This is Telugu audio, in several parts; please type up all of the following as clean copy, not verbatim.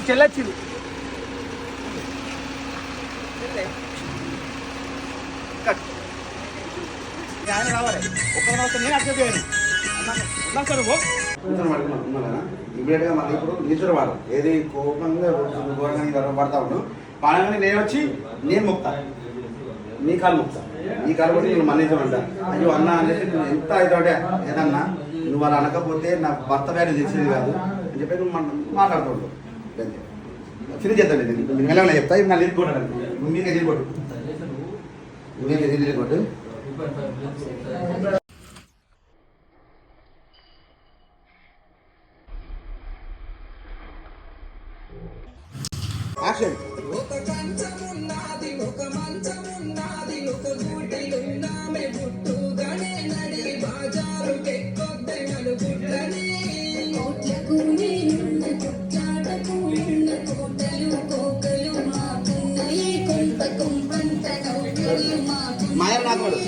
చెల్లొచ్చింది ఆయన రావాలి ఒక్క నేను అర్థం చేయను ఇమీడియట్ గా మళ్ళీ ఇప్పుడు నీచుడు వాడు ఏది కోపంగా ఘోరంగా పడతా ఉన్నాడు పాడగానే నేను వచ్చి నేను మొక్తా నీ కాలు మొక్తా నీ కాలు కొట్టి నేను మన్నించమంటా అయ్యో అన్న అని చెప్పి నువ్వు ఎంత అవుతావుంటే ఏదన్నా నువ్వు వాళ్ళు అనకపోతే నా భర్త వ్యాధి తెలిసేది కాదు అని చెప్పి నువ్వు మాట్లాడుతుంటావు చిన్న చేద్దాం లేదు నేను వెళ్ళాలని చెప్తా ఇప్పుడు నా లింక్ కొట్టాను నువ్వు మీకే తిరిగి కొట్టు నువ్వు మీకే తిరిగి కొట్టు యాక్షన్ మాయం నాకోడు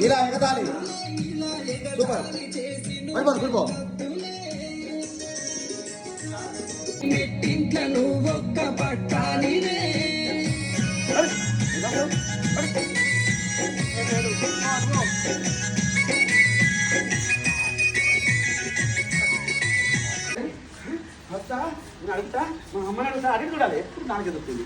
ఇలా ఎగతాళి సూపర్ పడిపో నెట్టింట్లో నువ్వొక్క పట్టాలినే అడుగుతా మా అమ్మని అడుగుతా అడిగి చూడాలి ఎప్పుడు దానికి ఎదుగుతుంది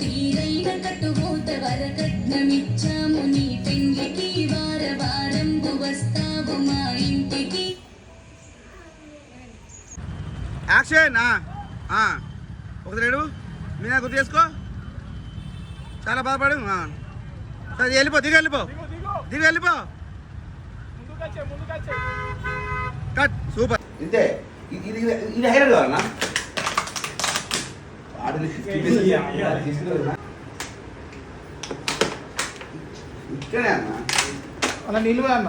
తీరైన కట్టుబోత వరకట్నమిచ్చాము నీ పెండ్లికి వార వారంబు వస్తావు మా ఇంటికి. యాక్షన్ ఒకటి రేడు మీద గుర్తు చేసుకో చాలా బాధపడు సరే వెళ్ళిపో దిగి వెళ్ళిపో కట్ సూపర్ ఇంతే ఇది హైలైట్ కావాలన్నా ఇక్కడే అన్న అలా నిలువ అన్న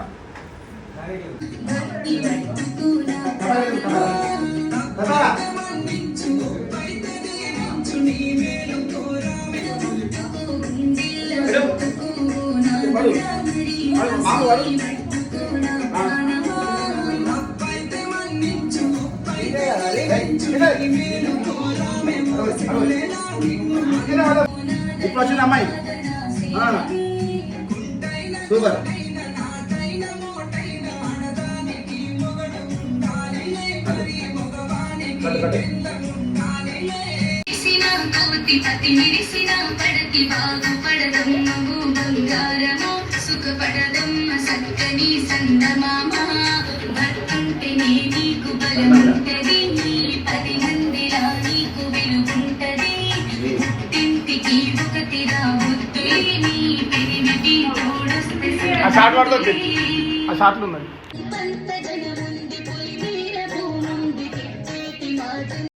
ఇప్పుడు వచ్చింది అమ్మాయి సూపర్ పడతి బాగుపడదమ్ము బంగారము సుఖపడదమ్మ సక్కని సందమామ భర్తంటేనే నీకు బలముంటది నీ 10 మందిలా నీకు వెలుగుంటది ఇంటికి ఒకటిరా బుద్ధులే నీ పెరిమిటి తోడొస్తే పంతగణ ముందు పొలి వీర భూముంది మాటలు